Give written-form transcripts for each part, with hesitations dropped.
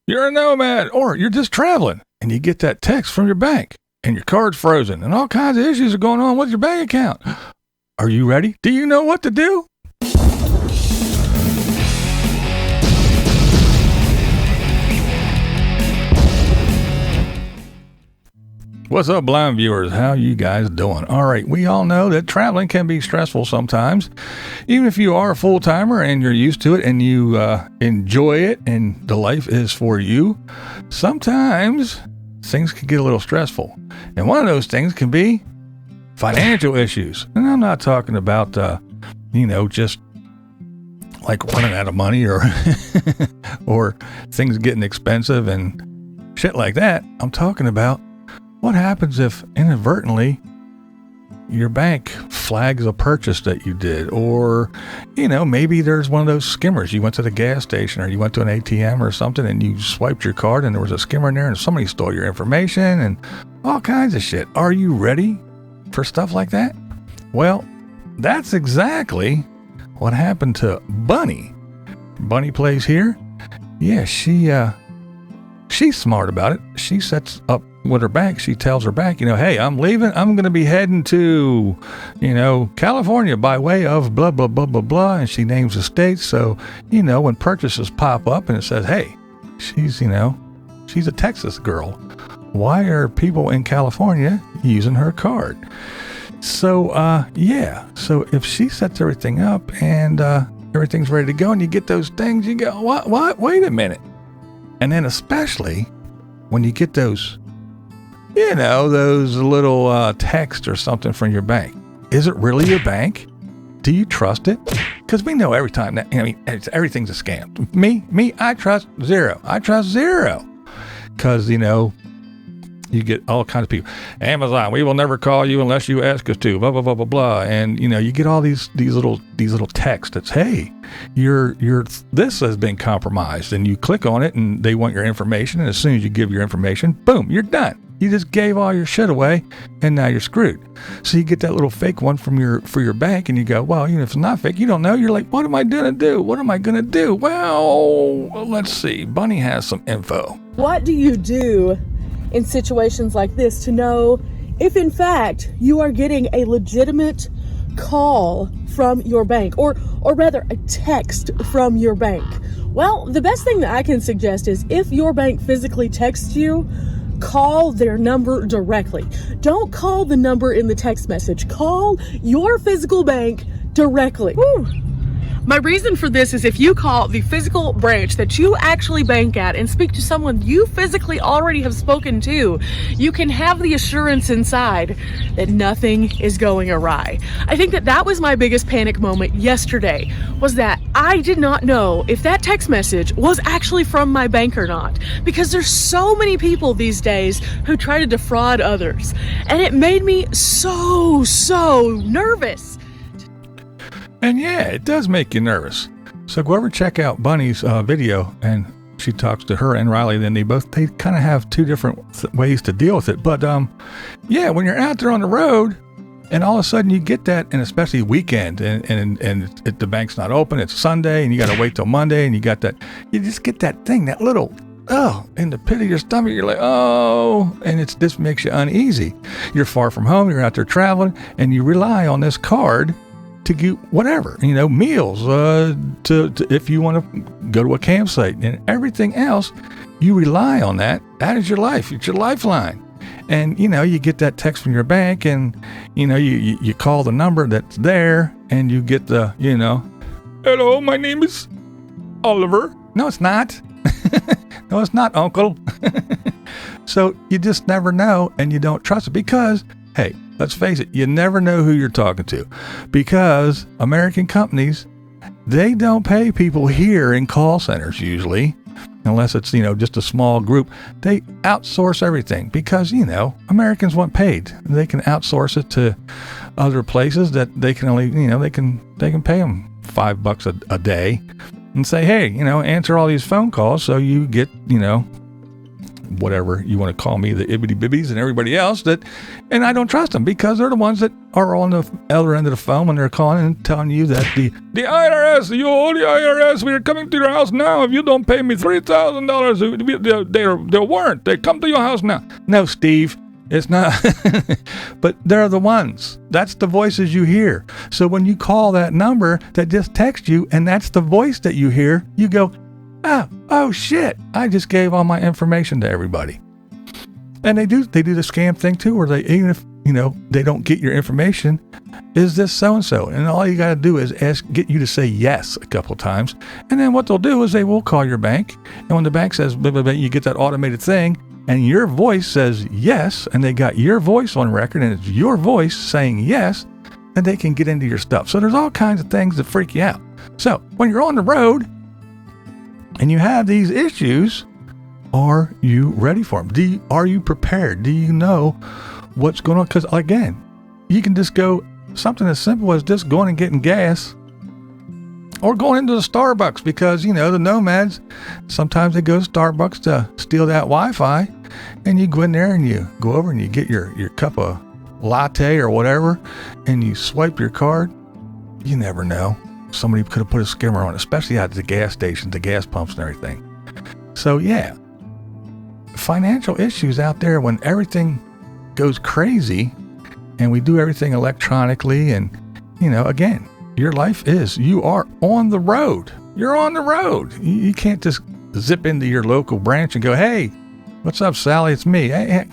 you're a nomad, or you're just traveling and you get that text from your bank and your card's frozen and all kinds of issues are going on with your bank account. Are you ready? Do you know what to do? What's up, blind viewers? How you guys doing? All right, we all know that traveling can be stressful sometimes. Even if you are a full-timer and you're used to it and you enjoy it and the life is for you, sometimes things can get a little stressful. And one of those things can be financial issues. And I'm not talking about, just like running out of money or or things getting expensive and shit like that. I'm talking about what happens if inadvertently your bank flags a purchase that you did, or, maybe there's one of those skimmers. You went to the gas station or you went to an ATM or something and you swiped your card and there was a skimmer in there and somebody stole your information and all kinds of shit. Are you ready for stuff like that? Well, that's exactly what happened to Bunny. BunnyPlaysHere. Yeah, she's smart about it. She sets up with her bank. She tells her bank, hey, I'm leaving. I'm going to be heading to, California by way of blah, blah, blah, blah, blah. And she names the state. So, when purchases pop up and it says, hey, she's a Texas girl. Why are people in California using her card? So, So if she sets everything up and everything's ready to go and you get those things, you go, what? Wait a minute. And then especially when you get those, those little text or something from your bank. Is it really your bank? Do you trust it? Because we know every time that, everything's a scam. Me, I trust zero. Because, you get all kinds of people. Amazon, we will never call you unless you ask us to, blah, blah, blah, blah, blah. And, you get all these little texts that's, hey, this has been compromised. And you click on it and they want your information. And as soon as you give your information, boom, you're done. You just gave all your shit away and now you're screwed. So you get that little fake one for your bank and you go, well, even if it's not fake, you don't know. You're like, what am I going to do? Well, let's see. Bunny has some info. What do you do in situations like this to know if in fact you are getting a legitimate call from your bank, or rather a text from your bank? Well, the best thing that I can suggest is if your bank physically texts you, call their number directly. Don't call the number in the text message. Call your physical bank directly. Woo. My reason for this is if you call the physical branch that you actually bank at and speak to someone you physically already have spoken to, you can have the assurance inside that nothing is going awry. I think that was my biggest panic moment yesterday, was that I did not know if that text message was actually from my bank or not, because there's so many people these days who try to defraud others, and it made me so nervous. And yeah, it does make you nervous. So go over and check out Bunny's video, and she talks to her and Riley. Then they kind of have two different ways to deal with it. But when you're out there on the road, and all of a sudden you get that, and especially weekend, and the bank's not open, it's Sunday, and you got to wait till Monday, and you got that, you just get that thing, that little in the pit of your stomach. You're like, and it just makes you uneasy. You're far from home. You're out there traveling, and you rely on this card to get whatever, meals, to if you want to go to a campsite and everything else, you rely on that. That is your life. It's your lifeline. And, you get that text from your bank and, you call the number that's there and you get the, hello, my name is Oliver. No, it's not. No, it's not, Uncle. So you just never know and you don't trust it because, hey, let's face it, you never know who you're talking to, because American companies, they don't pay people here in call centers usually, unless it's, just a small group. They outsource everything because, Americans want paid. They can outsource it to other places that they can only, they can pay them $5 a day and say, hey, answer all these phone calls so you get, whatever you want to call me, the ibbity bibbies and everybody else and I don't trust them because they're the ones that are on the other end of the phone when they're calling and telling you that the IRS, the IRS, we are coming to your house now. If you don't pay me $3,000, they'll warrant. They come to your house now. No, Steve. It's not, but they're the ones. That's the voices you hear. So when you call that number that just texts you and that's the voice that you hear, you go, oh shit, I just gave all my information to everybody. And they do the scam thing too, where even if, they don't get your information, is this so-and-so? And all you got to do is get you to say yes a couple of times. And then what they'll do is they will call your bank. And when the bank says, blah, blah, blah, you get that automated thing, and your voice says yes, and they got your voice on record, and it's your voice saying yes, then they can get into your stuff. So there's all kinds of things that freak you out. So when you're on the road and you have these issues, are you ready for them? Are you prepared? Do you know what's going on? Because again, you can just go something as simple as just going and getting gas, or going into the Starbucks, because, the nomads, sometimes they go to Starbucks to steal that Wi-Fi, and you go in there and you go over and you get your cup of latte or whatever, and you swipe your card. You never know. Somebody could have put a skimmer on, especially out at the gas stations, the gas pumps and everything. So yeah, financial issues out there when everything goes crazy and we do everything electronically, and, again, your life you are on the road. You're on the road. You can't just zip into your local branch and go, hey, what's up, Sally? It's me. Hey,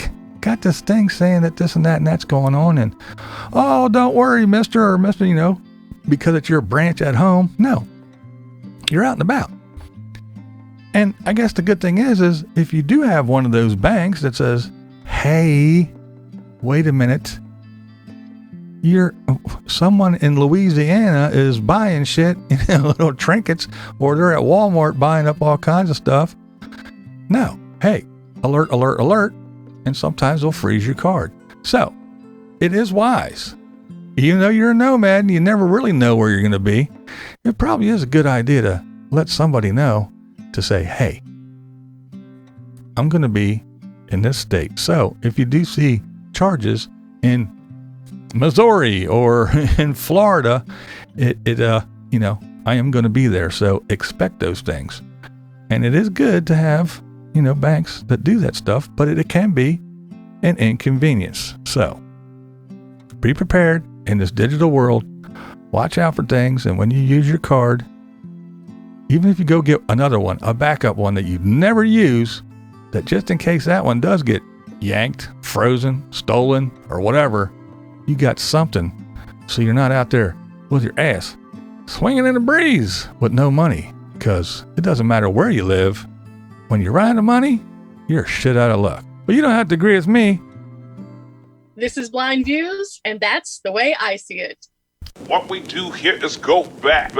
got this thing saying that this and that and that's going on. And, oh, don't worry, Mr. or Mr., because it's your branch at home. No, you're out and about. And I guess the good thing is if you do have one of those banks that says, hey, wait a minute, someone in Louisiana is buying shit, little trinkets, or they're at Walmart buying up all kinds of stuff. No, hey, alert, alert, alert. And sometimes they'll freeze your card. So it is wise. Even though you're a nomad and you never really know where you're going to be, it probably is a good idea to let somebody know, to say, hey, I'm going to be in this state. So if you do see charges in Missouri or in Florida, I am going to be there. So expect those things. And it is good to have, banks that do that stuff, but it can be an inconvenience. So be prepared in this digital world. Watch out for things. And when you use your card, even if you go get another one, a backup one that you never use, that just in case that one does get yanked, frozen, stolen, or whatever, you got something, so you're not out there with your ass swinging in the breeze with no money. Because it doesn't matter where you live, when you run out of money, you're shit out of luck. But you don't have to agree with me. This is BlindViews, and that's the way I see it. What we do here is go back.